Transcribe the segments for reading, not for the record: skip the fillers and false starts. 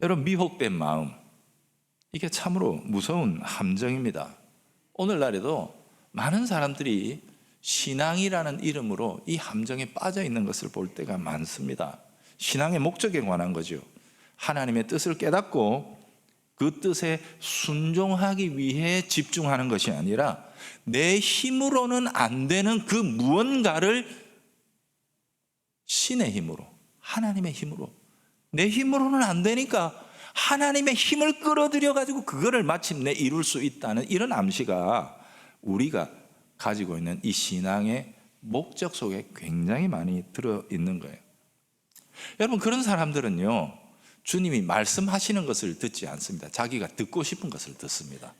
여러분, 미혹된 마음, 이게 참으로 무서운 함정입니다. 오늘날에도 많은 사람들이 신앙이라는 이름으로 이 함정에 빠져 있는 것을 볼 때가 많습니다. 신앙의 목적에 관한 거죠. 하나님의 뜻을 깨닫고 그 뜻에 순종하기 위해 집중하는 것이 아니라 내 힘으로는 안 되는 그 무언가를 신의 힘으로, 하나님의 힘으로, 내 힘으로는 안 되니까 하나님의 힘을 끌어들여 가지고 그거를 마침내 이룰 수 있다는 이런 암시가 우리가 가지고 있는 이 신앙의 목적 속에 굉장히 많이 들어있는 거예요. 여러분, 그런 사람들은요, 주님이 말씀하시는 것을 듣지 않습니다. 자기가 듣고 싶은 것을 듣습니다.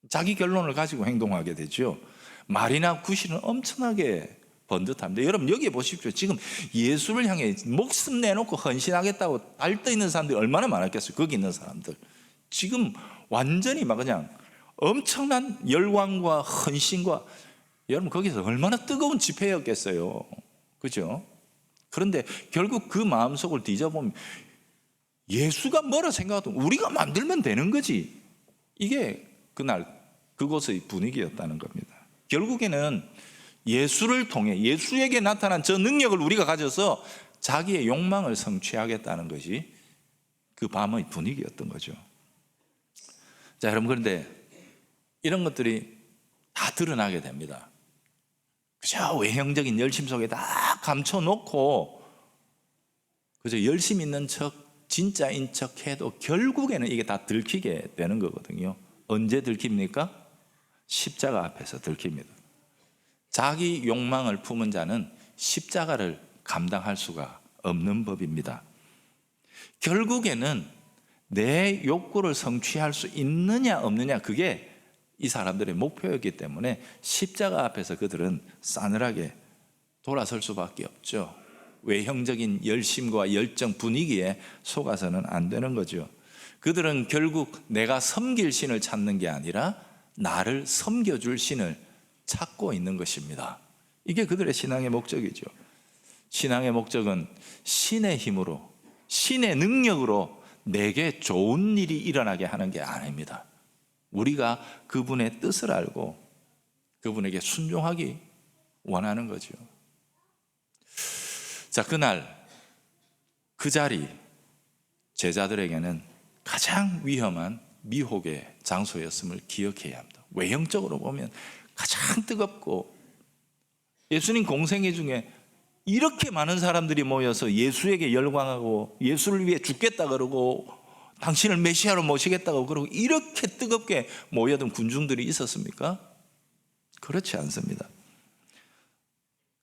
자기 결론을 가지고 행동하게 되죠. 말이나 구실은 엄청나게 번듯합니다. 여러분, 여기 보십시오. 지금 예수를 향해 목숨 내놓고 헌신하겠다고 달떠 있는 사람들이 얼마나 많았겠어요. 거기 있는 사람들 지금 완전히 막 그냥 엄청난 열광과 헌신과, 여러분 거기서 얼마나 뜨거운 집회였겠어요. 그죠? 그런데 결국 그 마음속을 뒤져보면 예수가 뭐라 생각하든 우리가 만들면 되는 거지, 이게 그날 그곳의 분위기였다는 겁니다. 결국에는 예수를 통해, 예수에게 나타난 저 능력을 우리가 가져서 자기의 욕망을 성취하겠다는 것이 그 밤의 분위기였던 거죠. 자, 여러분, 그런데 이런 것들이 다 드러나게 됩니다. 그저 외형적인 열심 속에 다 감춰놓고 그저 열심 있는 척, 진짜인 척 해도 결국에는 이게 다 들키게 되는 거거든요. 언제 들킵니까? 십자가 앞에서 들킵니다. 자기 욕망을 품은 자는 십자가를 감당할 수가 없는 법입니다. 결국에는 내 욕구를 성취할 수 있느냐 없느냐, 그게 이 사람들의 목표였기 때문에 십자가 앞에서 그들은 싸늘하게 돌아설 수밖에 없죠. 외형적인 열심과 열정 분위기에 속아서는 안 되는 거죠. 그들은 결국 내가 섬길 신을 찾는 게 아니라 나를 섬겨줄 신을 찾고 있는 것입니다. 이게 그들의 신앙의 목적이죠. 신앙의 목적은 신의 힘으로, 신의 능력으로 내게 좋은 일이 일어나게 하는 게 아닙니다. 우리가 그분의 뜻을 알고 그분에게 순종하기 원하는 거죠. 자, 그날 그 자리, 제자들에게는 가장 위험한 미혹의 장소였음을 기억해야 합니다. 외형적으로 보면 가장 뜨겁고, 예수님 공생애 중에 이렇게 많은 사람들이 모여서 예수에게 열광하고 예수를 위해 죽겠다 그러고 당신을 메시아로 모시겠다고 그러고 이렇게 뜨겁게 모여든 군중들이 있었습니까? 그렇지 않습니다.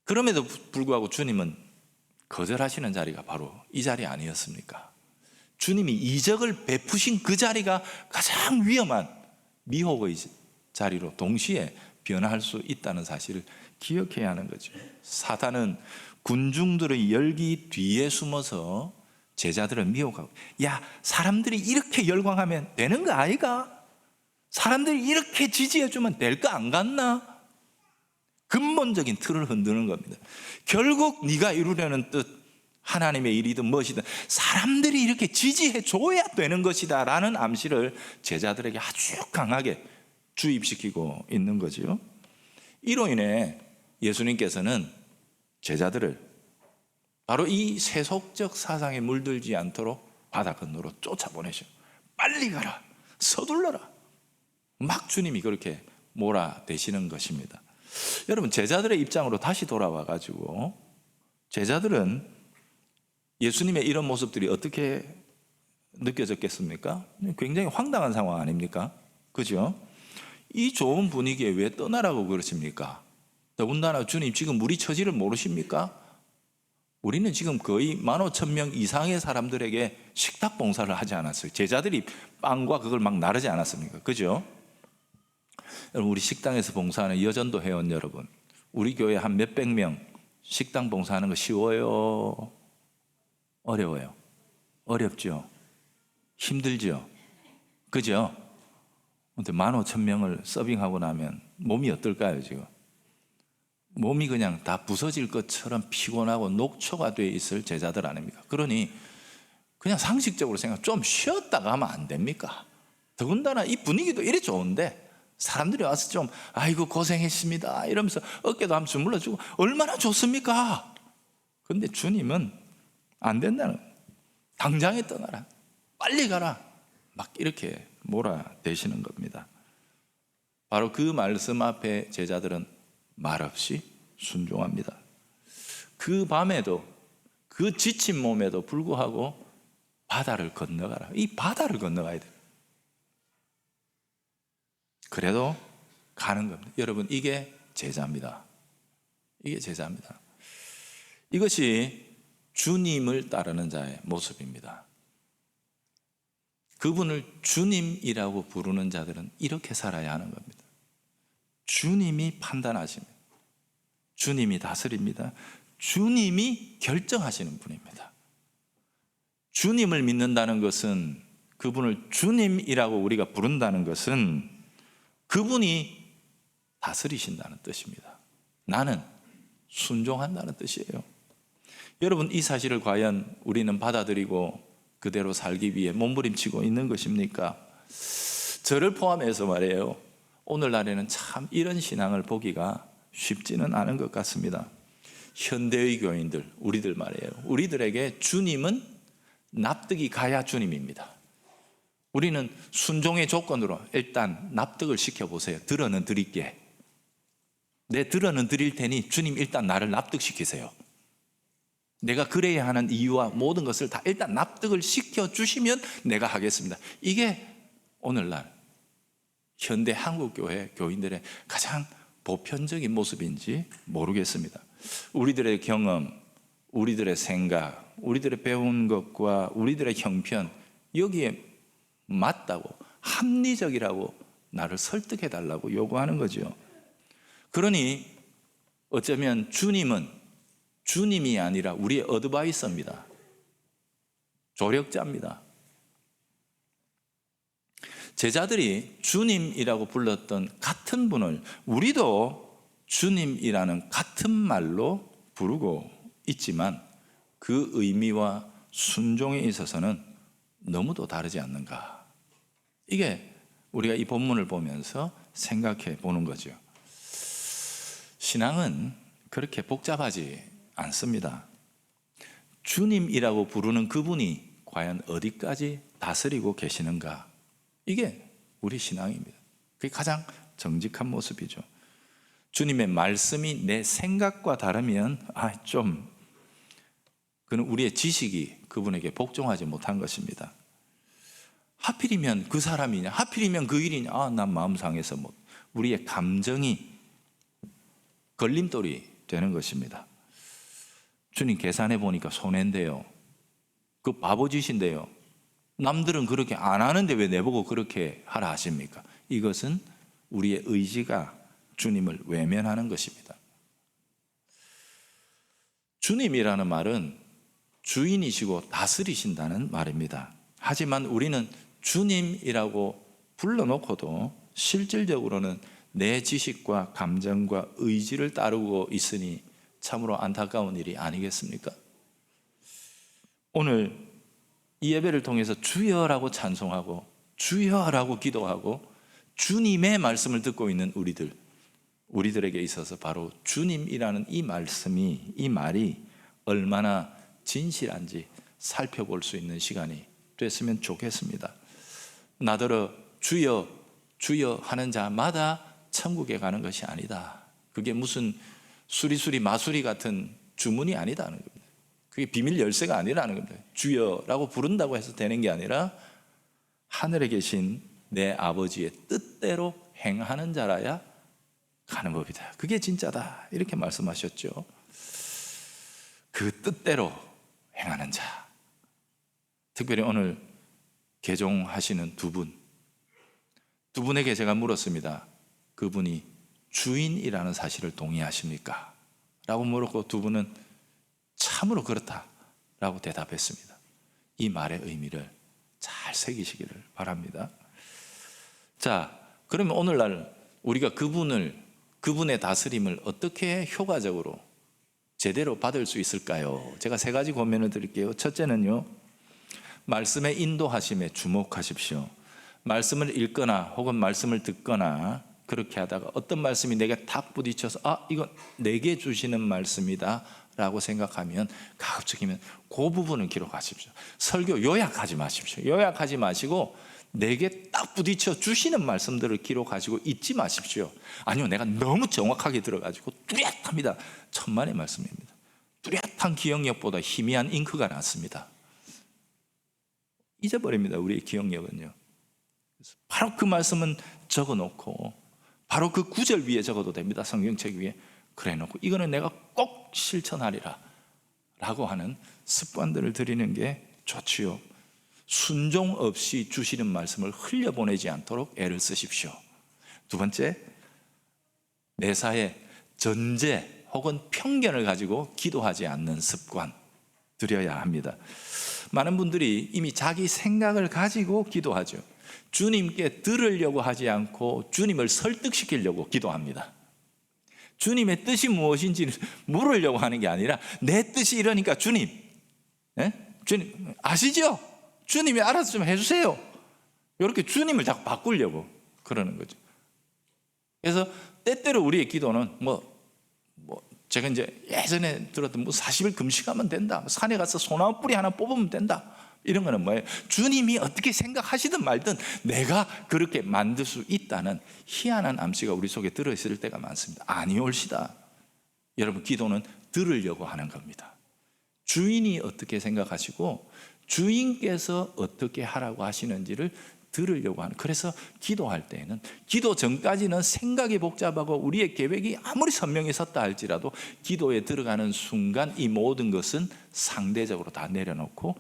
그럼에도 불구하고 주님은 거절하시는 자리가 바로 이 자리 아니었습니까? 주님이 이적을 베푸신 그 자리가 가장 위험한 미혹의 자리로 동시에 변할 수 있다는 사실을 기억해야 하는 거죠. 사단은 군중들의 열기 뒤에 숨어서 제자들을 미혹하고, 야, 사람들이 이렇게 열광하면 되는 거 아이가? 사람들이 이렇게 지지해주면 될 거 안 같나? 근본적인 틀을 흔드는 겁니다. 결국 네가 이루려는 뜻, 하나님의 일이든 무엇이든 사람들이 이렇게 지지해 줘야 되는 것이다 라는 암시를 제자들에게 아주 강하게 주입시키고 있는 거죠. 이로 인해 예수님께서는 제자들을 바로 이 세속적 사상에 물들지 않도록 바다 건너로 쫓아보내셔. 빨리 가라, 서둘러라, 막 주님이 그렇게 몰아대시는 것입니다. 여러분, 제자들의 입장으로 다시 돌아와 가지고 제자들은 예수님의 이런 모습들이 어떻게 느껴졌겠습니까? 굉장히 황당한 상황 아닙니까? 그죠? 이 좋은 분위기에 왜 떠나라고 그러십니까? 더군다나 주님 지금 우리 처지를 모르십니까? 우리는 지금 거의 15,000명 이상의 사람들에게 식탁 봉사를 하지 않았어요. 제자들이 빵과 그걸 막 나르지 않았습니까? 그죠? 여러분, 우리 식당에서 봉사하는 여전도 회원 여러분, 우리 교회 한 몇백 명 식당 봉사하는 거 쉬워요? 어려워요? 어렵죠? 힘들죠? 그죠? 근데 15,000명을 서빙하고 나면 몸이 어떨까요, 지금? 몸이 그냥 다 부서질 것처럼 피곤하고 녹초가 돼 있을 제자들 아닙니까? 그러니 그냥 상식적으로 생각, 좀 쉬었다가 하면 안 됩니까? 더군다나 이 분위기도 이리 좋은데 사람들이 와서 좀 아이고 고생했습니다 이러면서 어깨도 한번 주물러주고 얼마나 좋습니까? 그런데 주님은 안 된다는 거예요. 당장에 떠나라, 빨리 가라, 막 이렇게 몰아대시는 겁니다. 바로 그 말씀 앞에 제자들은 말없이 순종합니다. 그 밤에도, 그 지친 몸에도 불구하고 바다를 건너가라. 이 바다를 건너가야 돼요. 그래도 가는 겁니다. 여러분, 이게 제자입니다. 이게 제자입니다. 이것이 주님을 따르는 자의 모습입니다. 그분을 주님이라고 부르는 자들은 이렇게 살아야 하는 겁니다. 주님이 판단하십니다. 주님이 다스립니다. 주님이 결정하시는 분입니다. 주님을 믿는다는 것은, 그분을 주님이라고 우리가 부른다는 것은 그분이 다스리신다는 뜻입니다. 나는 순종한다는 뜻이에요. 여러분, 이 사실을 과연 우리는 받아들이고 그대로 살기 위해 몸부림치고 있는 것입니까? 저를 포함해서 말이에요, 오늘날에는 참 이런 신앙을 보기가 쉽지는 않은 것 같습니다. 현대의 교인들, 우리들 말이에요, 우리들에게 주님은 납득이 가야 주님입니다. 우리는 순종의 조건으로 일단 납득을 시켜보세요. 들어는 드릴게. 내 들어는 드릴 테니 주님 일단 나를 납득시키세요. 내가 그래야 하는 이유와 모든 것을 다 일단 납득을 시켜주시면 내가 하겠습니다. 이게 오늘날 현대 한국교회 교인들의 가장 보편적인 모습인지 모르겠습니다. 우리들의 경험, 우리들의 생각, 우리들의 배운 것과 우리들의 형편, 여기에 맞다고, 합리적이라고 나를 설득해 달라고 요구하는 거죠. 그러니 어쩌면 주님은 주님이 아니라 우리의 어드바이서입니다. 조력자입니다. 제자들이 주님이라고 불렀던 같은 분을 우리도 주님이라는 같은 말로 부르고 있지만 그 의미와 순종에 있어서는 너무도 다르지 않는가. 이게 우리가 이 본문을 보면서 생각해 보는 거죠. 신앙은 그렇게 복잡하지 않습니다. 주님이라고 부르는 그분이 과연 어디까지 다스리고 계시는가. 이게 우리 신앙입니다. 그게 가장 정직한 모습이죠. 주님의 말씀이 내 생각과 다르면 그는 우리의 지식이 그분에게 복종하지 못한 것입니다. 하필이면 그 사람이냐, 하필이면 그 일이냐, 난 마음 상해서 못. 우리의 감정이 걸림돌이 되는 것입니다. 주님 계산해 보니까 손해인데요, 그 바보짓인데요, 남들은 그렇게 안 하는데 왜 내보고 그렇게 하라 하십니까? 이것은 우리의 의지가 주님을 외면하는 것입니다. 주님이라는 말은 주인이시고 다스리신다는 말입니다. 하지만 우리는 주님이라고 불러놓고도 실질적으로는 내 지식과 감정과 의지를 따르고 있으니 참으로 안타까운 일이 아니겠습니까? 오늘 이 예배를 통해서 주여라고 찬송하고 주여라고 기도하고 주님의 말씀을 듣고 있는 우리들에게 있어서 바로 주님이라는 이 말씀이, 이 말이 얼마나 진실한지 살펴볼 수 있는 시간이 됐으면 좋겠습니다. 나더러 주여 주여 하는 자마다 천국에 가는 것이 아니다. 그게 무슨 수리수리 마수리 같은 주문이 아니다는 겁니다. 그게 비밀 열쇠가 아니라는 겁니다. 주여라고 부른다고 해서 되는 게 아니라 하늘에 계신 내 아버지의 뜻대로 행하는 자라야 가는 법이다. 그게 진짜다. 이렇게 말씀하셨죠. 그 뜻대로 행하는 자. 특별히 오늘 개종하시는 두 분에게 제가 물었습니다. 그분이 주인이라는 사실을 동의하십니까? 라고 물었고 두 분은 참으로 그렇다라고 대답했습니다. 이 말의 의미를 잘 새기시기를 바랍니다. 자, 그러면 오늘날 우리가 그분의 다스림을 어떻게 효과적으로 제대로 받을 수 있을까요? 제가 세 가지 고민을 드릴게요. 첫째는요, 말씀의 인도하심에 주목하십시오. 말씀을 읽거나 혹은 말씀을 듣거나 그렇게 하다가 어떤 말씀이 내게 탁 부딪혀서 이건 내게 주시는 말씀이다 라고 생각하면 가급적이면 그 부분을 기록하십시오. 설교 요약하지 마십시오. 요약하지 마시고 내게 딱 부딪혀 주시는 말씀들을 기록하시고 잊지 마십시오. 아니요, 내가 너무 정확하게 들어가지고 뚜렷합니다. 천만의 말씀입니다. 뚜렷한 기억력보다 희미한 잉크가 낫습니다. 잊어버립니다. 우리의 기억력은요. 바로 그 말씀은 적어놓고 바로 그 구절 위에 적어도 됩니다. 성경책 위에 그래놓고 이거는 내가 꼭 실천하리라 라고 하는 습관들을 들이는 게 좋지요. 순종 없이 주시는 말씀을 흘려보내지 않도록 애를 쓰십시오. 두 번째, 매사에 전제 혹은 편견을 가지고 기도하지 않는 습관 들여야 합니다. 많은 분들이 이미 자기 생각을 가지고 기도하죠. 주님께 들으려고 하지 않고 주님을 설득시키려고 기도합니다. 주님의 뜻이 무엇인지 물으려고 하는 게 아니라 내 뜻이 이러니까 주님, 주님 아시죠? 주님이 알아서 좀 해주세요. 이렇게 주님을 자꾸 바꾸려고 그러는 거죠. 그래서 때때로 우리의 기도는 제가 이제 예전에 들었던 40일 금식하면 된다, 산에 가서 소나무 뿌리 하나 뽑으면 된다, 이런 거는 뭐예요? 주님이 어떻게 생각하시든 말든 내가 그렇게 만들 수 있다는 희한한 암시가 우리 속에 들어있을 때가 많습니다. 아니올시다. 여러분, 기도는 들으려고 하는 겁니다. 주인이 어떻게 생각하시고 주인께서 어떻게 하라고 하시는지를 들으려고 하는. 그래서 기도할 때에는, 기도 전까지는 생각이 복잡하고 우리의 계획이 아무리 선명히 섰다 할지라도 기도에 들어가는 순간 이 모든 것은 상대적으로 다 내려놓고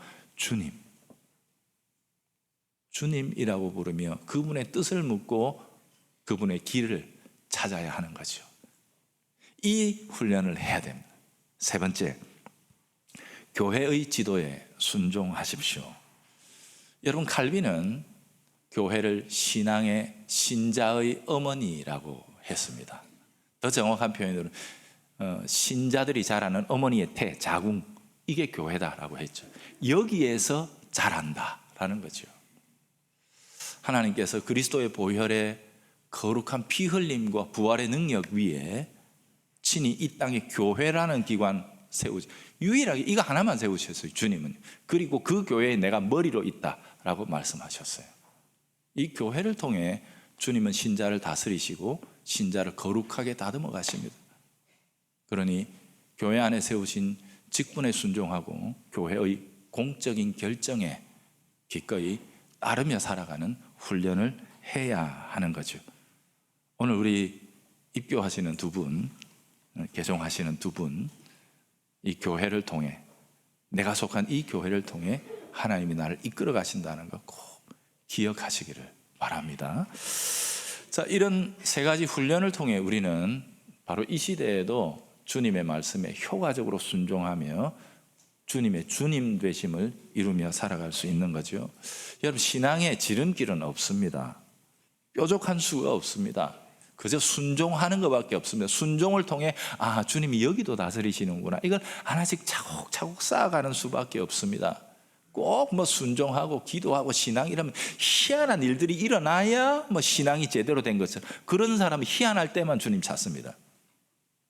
주님이라고 부르며 그분의 뜻을 묻고 그분의 길을 찾아야 하는 거죠. 이 훈련을 해야 됩니다. 세 번째, 교회의 지도에 순종하십시오. 여러분, 칼빈은 교회를 신앙의 신자의 어머니라고 했습니다. 더 정확한 표현으로 신자들이 자라는 어머니의 태, 자궁, 이게 교회다라고 했죠. 여기에서 자란다라는 거죠. 하나님께서 그리스도의 보혈의 거룩한 피 흘림과 부활의 능력 위에 친히 이 땅에 교회라는 기관 세우지, 유일하게 이거 하나만 세우셨어요, 주님은. 그리고 그 교회에 내가 머리로 있다라고 말씀하셨어요. 이 교회를 통해 주님은 신자를 다스리시고 신자를 거룩하게 다듬어 가십니다. 그러니 교회 안에 세우신 직분에 순종하고 교회의 공적인 결정에 기꺼이 따르며 살아가는 훈련을 해야 하는 거죠. 오늘 우리 입교하시는 두 분, 개종하시는 두 분, 이 교회를 통해, 내가 속한 이 교회를 통해 하나님이 나를 이끌어 가신다는 거 꼭 기억하시기를 바랍니다. 자, 이런 세 가지 훈련을 통해 우리는 바로 이 시대에도 주님의 말씀에 효과적으로 순종하며 주님의 주님 되심을 이루며 살아갈 수 있는 거죠. 여러분, 신앙에 지름길은 없습니다. 뾰족한 수가 없습니다. 그저 순종하는 것밖에 없습니다. 순종을 통해 주님이 여기도 다스리시는구나, 이걸 하나씩 차곡차곡 쌓아가는 수밖에 없습니다. 꼭 순종하고 기도하고 신앙 이러면 희한한 일들이 일어나야 신앙이 제대로 된 것처럼, 그런 사람은 희한할 때만 주님 찾습니다.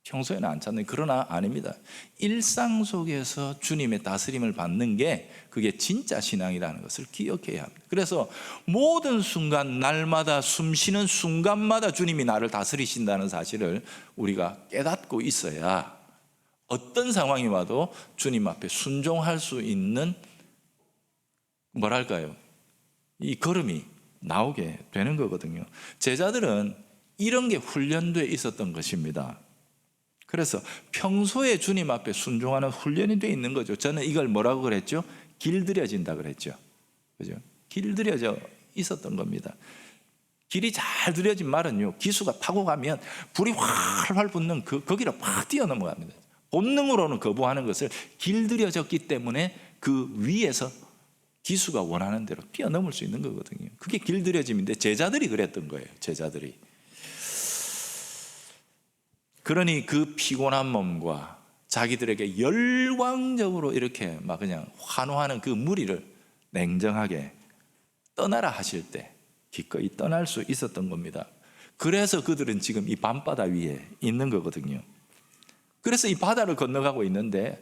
평소에는 안 찾는. 그러나 아닙니다. 일상 속에서 주님의 다스림을 받는 게 그게 진짜 신앙이라는 것을 기억해야 합니다. 그래서 모든 순간, 날마다, 숨쉬는 순간마다 주님이 나를 다스리신다는 사실을 우리가 깨닫고 있어야 어떤 상황이 와도 주님 앞에 순종할 수 있는, 이 걸음이 나오게 되는 거거든요. 제자들은 이런 게 훈련되어 있었던 것입니다. 그래서 평소에 주님 앞에 순종하는 훈련이 되어 있는 거죠. 저는 이걸 뭐라고 그랬죠? 길들여진다 그랬죠. 그죠? 길들여져 있었던 겁니다. 길이 잘 들여진 말은요, 기수가 타고 가면 불이 활활 붙는 거기를 팍 뛰어넘어갑니다. 본능으로는 거부하는 것을 길들여졌기 때문에 그 위에서 기수가 원하는 대로 뛰어넘을 수 있는 거거든요. 그게 길들여짐인데 제자들이 그랬던 거예요. 제자들이. 그러니 그 피곤한 몸과 자기들에게 열광적으로 이렇게 그냥 환호하는 그 무리를 냉정하게 떠나라 하실 때 기꺼이 떠날 수 있었던 겁니다. 그래서 그들은 지금 이 밤바다 위에 있는 거거든요. 그래서 이 바다를 건너가고 있는데,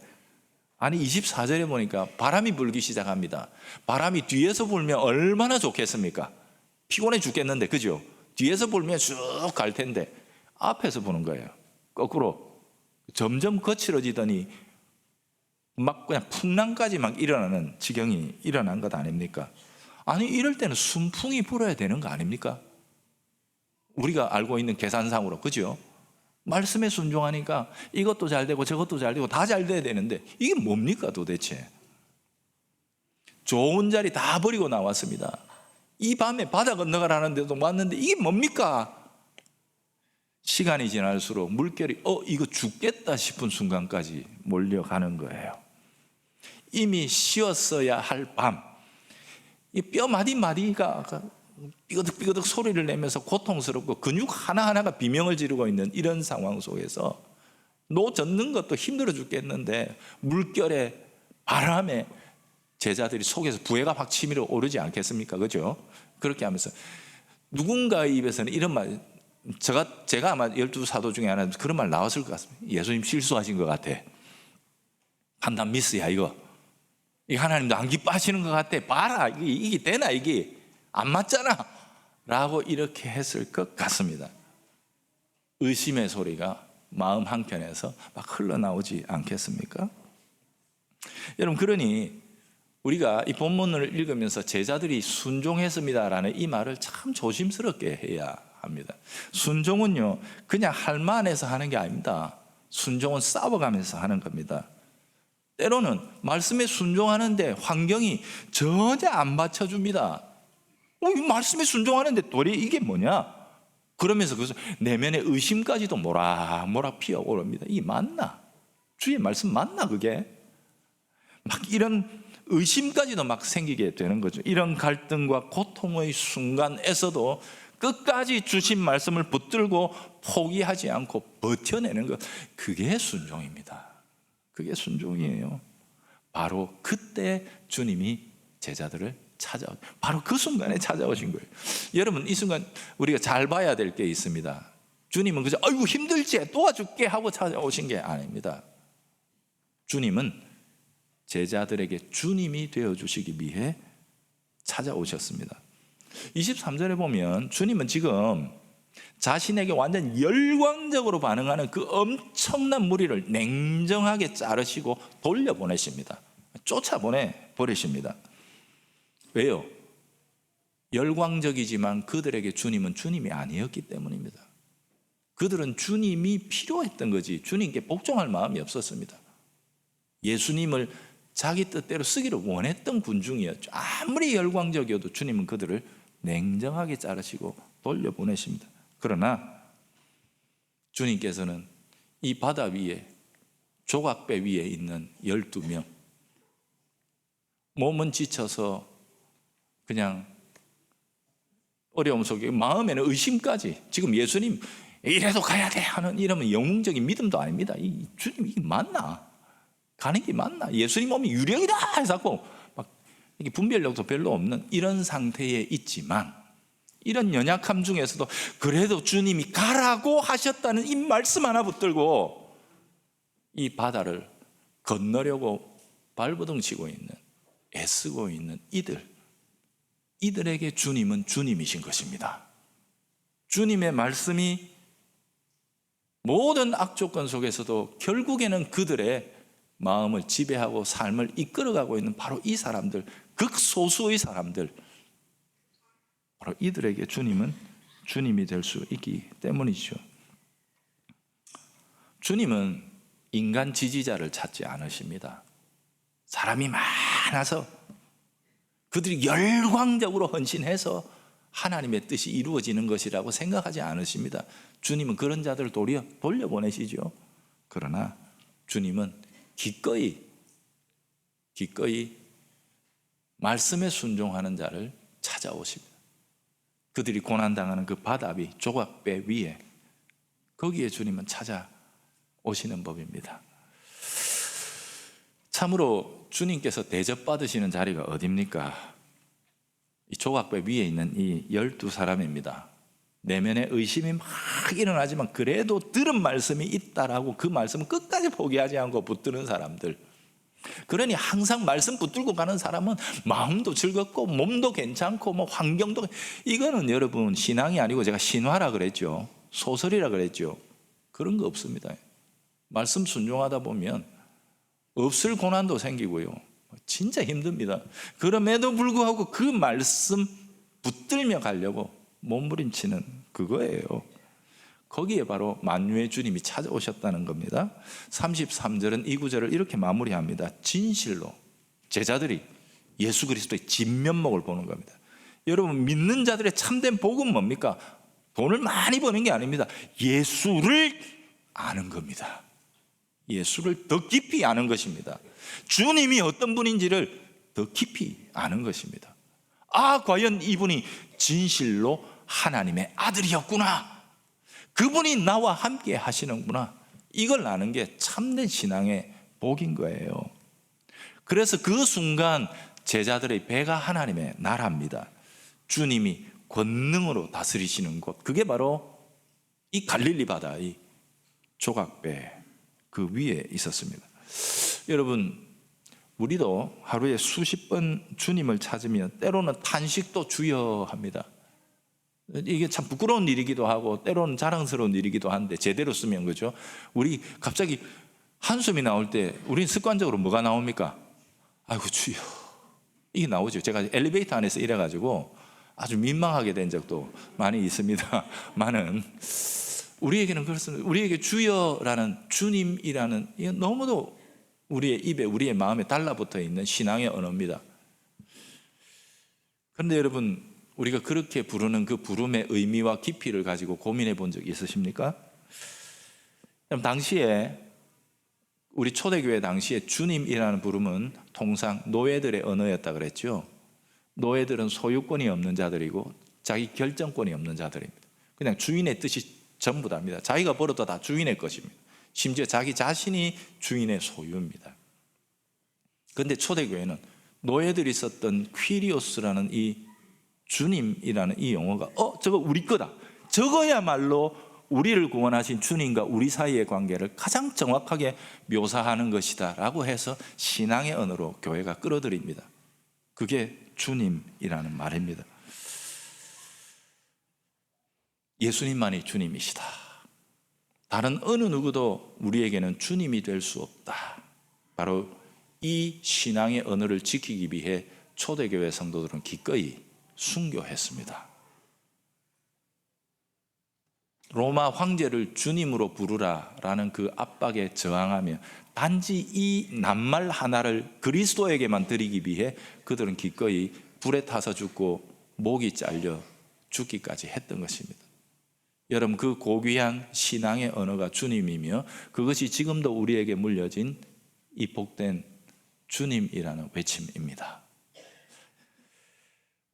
아니 24절에 보니까 바람이 불기 시작합니다. 바람이 뒤에서 불면 얼마나 좋겠습니까? 피곤해 죽겠는데, 그죠? 뒤에서 불면 쭉 갈 텐데 앞에서 부는 거예요. 거꾸로 점점 거칠어지더니 막 그냥 풍랑까지 막 일어나는 지경이 일어난 것 아닙니까? 아니 이럴 때는 순풍이 불어야 되는 거 아닙니까? 우리가 알고 있는 계산상으로, 그죠? 말씀에 순종하니까 이것도 잘 되고 저것도 잘 되고 다 잘 돼야 되는데 이게 뭡니까 도대체? 좋은 자리 다 버리고 나왔습니다. 이 밤에 바다 건너가라는데도 왔는데 이게 뭡니까? 시간이 지날수록 물결이 이거 죽겠다 싶은 순간까지 몰려가는 거예요. 이미 쉬었어야 할 밤, 이 뼈 마디마디가 삐그덕삐그덕 소리를 내면서 고통스럽고 근육 하나하나가 비명을 지르고 있는 이런 상황 속에서 노 젓는 것도 힘들어 죽겠는데 물결에 바람에 제자들이 속에서 부해가 확 치밀어 오르지 않겠습니까? 그죠? 그렇게 하면서 누군가의 입에서는 이런 말, 제가 아마 12사도 중에 하나 그런 말 나왔을 것 같습니다. 예수님 실수하신 것 같아. 판단 미스야 이거. 이 하나님도 안 기뻐하시는 것 같아. 봐라 이게 되나, 이게 안 맞잖아 라고 이렇게 했을 것 같습니다. 의심의 소리가 마음 한켠에서 막 흘러나오지 않겠습니까? 여러분, 그러니 우리가 이 본문을 읽으면서 제자들이 순종했습니다라는 이 말을 참 조심스럽게 해야 합니다. 순종은요 그냥 할 만해서 하는 게 아닙니다. 순종은 싸워가면서 하는 겁니다. 때로는 말씀에 순종하는데 환경이 전혀 안 받쳐줍니다. 이 말씀에 순종하는데 도리 이게 뭐냐? 그러면서 그래서 내면의 의심까지도 모락모락 피어오릅니다. 이게 맞나? 주의 말씀 맞나 그게? 막 이런 의심까지도 막 생기게 되는 거죠. 이런 갈등과 고통의 순간에서도 끝까지 주신 말씀을 붙들고 포기하지 않고 버텨내는 것, 그게 순종입니다. 그게 순종이에요. 바로 그때 주님이 제자들을 바로 그 순간에 찾아오신 거예요. 여러분, 이 순간 우리가 잘 봐야 될 게 있습니다. 주님은 그저 아이고 힘들지 도와줄게 하고 찾아오신 게 아닙니다. 주님은 제자들에게 주님이 되어주시기 위해 찾아오셨습니다. 23절에 보면 주님은 지금 자신에게 완전 열광적으로 반응하는 그 엄청난 무리를 냉정하게 자르시고 돌려보내십니다. 쫓아보내 버리십니다. 왜요? 열광적이지만 그들에게 주님은 주님이 아니었기 때문입니다. 그들은 주님이 필요했던 거지 주님께 복종할 마음이 없었습니다. 예수님을 자기 뜻대로 쓰기를 원했던 군중이었죠. 아무리 열광적이어도 주님은 그들을 냉정하게 자르시고 돌려보내십니다. 그러나 주님께서는 이 바다 위에 조각배 위에 있는 12명, 몸은 지쳐서 그냥 어려움 속에 마음에는 의심까지, 지금 예수님 이래도 가야 돼 하는 이러면 영웅적인 믿음도 아닙니다. 이 주님 이게 맞나? 가는 게 맞나? 예수님 몸이 유령이다 해서 막 이게 분별력도 별로 없는 이런 상태에 있지만, 이런 연약함 중에서도 그래도 주님이 가라고 하셨다는 이 말씀 하나 붙들고 이 바다를 건너려고 발버둥 치고 있는, 애쓰고 있는 이들에게 주님은 주님이신 것입니다. 주님의 말씀이 모든 악조건 속에서도 결국에는 그들의 마음을 지배하고 삶을 이끌어가고 있는 바로 이 사람들, 극소수의 사람들, 바로 이들에게 주님은 주님이 될 수 있기 때문이죠. 주님은 인간 지지자를 찾지 않으십니다. 사람이 많아서 그들이 열광적으로 헌신해서 하나님의 뜻이 이루어지는 것이라고 생각하지 않으십니다. 주님은 그런 자들을 돌려보내시죠. 그러나 주님은 기꺼이 말씀에 순종하는 자를 찾아오십니다. 그들이 고난당하는 그 바다 위, 조각배 위에, 거기에 주님은 찾아오시는 법입니다. 참으로 주님께서 대접받으시는 자리가 어딥니까? 이 조각배 위에 있는 이 12사람입니다. 내면에 의심이 막 일어나지만 그래도 들은 말씀이 있다라고 그 말씀을 끝까지 포기하지 않고 붙드는 사람들. 그러니 항상 말씀 붙들고 가는 사람은 마음도 즐겁고 몸도 괜찮고 뭐 환경도, 이거는 여러분 신앙이 아니고 제가 신화라 그랬죠. 소설이라 그랬죠. 그런 거 없습니다. 말씀 순종하다 보면 없을 고난도 생기고요. 진짜 힘듭니다. 그럼에도 불구하고 그 말씀 붙들며 가려고 몸부림치는 그거예요. 거기에 바로 만유의 주님이 찾아오셨다는 겁니다. 33절은 이 구절을 이렇게 마무리합니다. 진실로 제자들이 예수 그리스도의 진면목을 보는 겁니다. 여러분, 믿는 자들의 참된 복은 뭡니까? 돈을 많이 버는 게 아닙니다. 예수를 아는 겁니다. 예수를 더 깊이 아는 것입니다. 주님이 어떤 분인지를 더 깊이 아는 것입니다. 아, 과연 이분이 진실로 하나님의 아들이었구나, 그분이 나와 함께 하시는구나, 이걸 아는 게 참된 신앙의 복인 거예요. 그래서 그 순간 제자들의 배가 하나님의 나라입니다. 주님이 권능으로 다스리시는 곳, 그게 바로 이 갈릴리 바다, 이 조각배 그 위에 있었습니다. 여러분, 우리도 하루에 수십 번 주님을 찾으면 때로는 탄식도 주여 합니다. 이게 참 부끄러운 일이기도 하고 때로는 자랑스러운 일이기도 한데, 제대로 쓰면 그죠? 우리 갑자기 한숨이 나올 때 우리는 습관적으로 뭐가 나옵니까? 아이고 주여, 이게 나오죠. 제가 엘리베이터 안에서 이래가지고 아주 민망하게 된 적도 많이 있습니다. 많은 우리에게는 그렇습니다. 우리에게 주여라는, 주님이라는, 이건 너무도 우리의 입에, 우리의 마음에 달라붙어 있는 신앙의 언어입니다. 그런데 여러분, 우리가 그렇게 부르는 그 부름의 의미와 깊이를 가지고 고민해 본 적 있으십니까? 당시에 우리 초대교회 당시에 주님이라는 부름은 통상 노예들의 언어였다 그랬죠. 노예들은 소유권이 없는 자들이고 자기 결정권이 없는 자들입니다. 그냥 주인의 뜻이 전부 다입니다. 자기가 벌어도 다 주인의 것입니다. 심지어 자기 자신이 주인의 소유입니다. 그런데 초대교회는 노예들이 썼던 퀴리오스라는 이 주님이라는 이 용어가 저거 우리 거다, 저거야말로 우리를 구원하신 주님과 우리 사이의 관계를 가장 정확하게 묘사하는 것이다 라고 해서 신앙의 언어로 교회가 끌어들입니다. 그게 주님이라는 말입니다. 예수님만이 주님이시다, 다른 어느 누구도 우리에게는 주님이 될 수 없다, 바로 이 신앙의 언어를 지키기 위해 초대교회 성도들은 기꺼이 순교했습니다. 로마 황제를 주님으로 부르라라는 그 압박에 저항하며 단지 이 낱말 하나를 그리스도에게만 드리기 위해 그들은 기꺼이 불에 타서 죽고 목이 잘려 죽기까지 했던 것입니다. 여러분, 그 고귀한 신앙의 언어가 주님이며 그것이 지금도 우리에게 물려진 이 복된 주님이라는 외침입니다.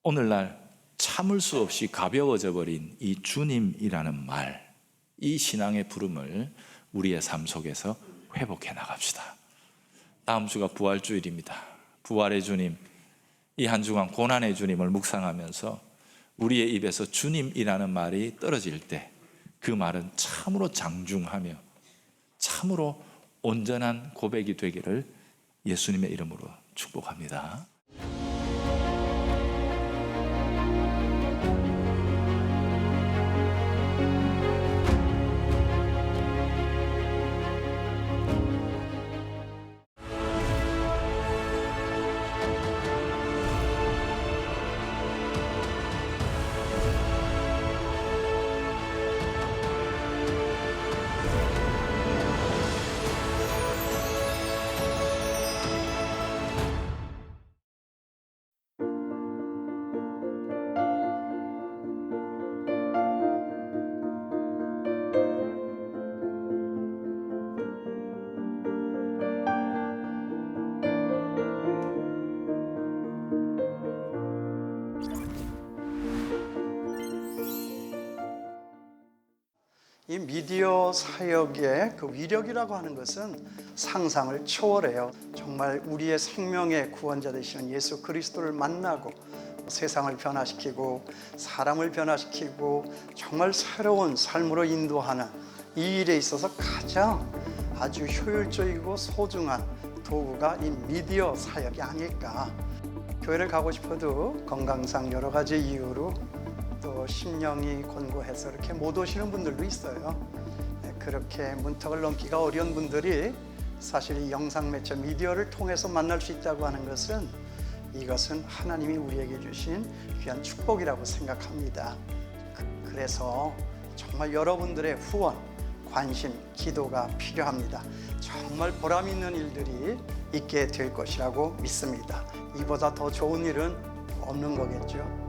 오늘날 참을 수 없이 가벼워져 버린 이 주님이라는 말, 이 신앙의 부름을 우리의 삶 속에서 회복해 나갑시다. 다음 주가 부활주일입니다. 부활의 주님, 이 한 주간 고난의 주님을 묵상하면서 우리의 입에서 주님이라는 말이 떨어질 때 그 말은 참으로 장중하며 참으로 온전한 고백이 되기를 예수님의 이름으로 축복합니다. 이 미디어 사역의 그 위력이라고 하는 것은 상상을 초월해요. 정말 우리의 생명의 구원자 되시는 예수 그리스도를 만나고 세상을 변화시키고 사람을 변화시키고 정말 새로운 삶으로 인도하는 이 일에 있어서 가장 아주 효율적이고 소중한 도구가 이 미디어 사역이 아닐까. 교회를 가고 싶어도 건강상 여러 가지 이유로 또 심령이 곤고해서 이렇게 못 오시는 분들도 있어요. 그렇게 문턱을 넘기가 어려운 분들이 사실 이 영상 매체 미디어를 통해서 만날 수 있다고 하는 것은 이것은 하나님이 우리에게 주신 귀한 축복이라고 생각합니다. 그래서 정말 여러분들의 후원, 관심, 기도가 필요합니다. 정말 보람 있는 일들이 있게 될 것이라고 믿습니다. 이보다 더 좋은 일은 없는 거겠죠.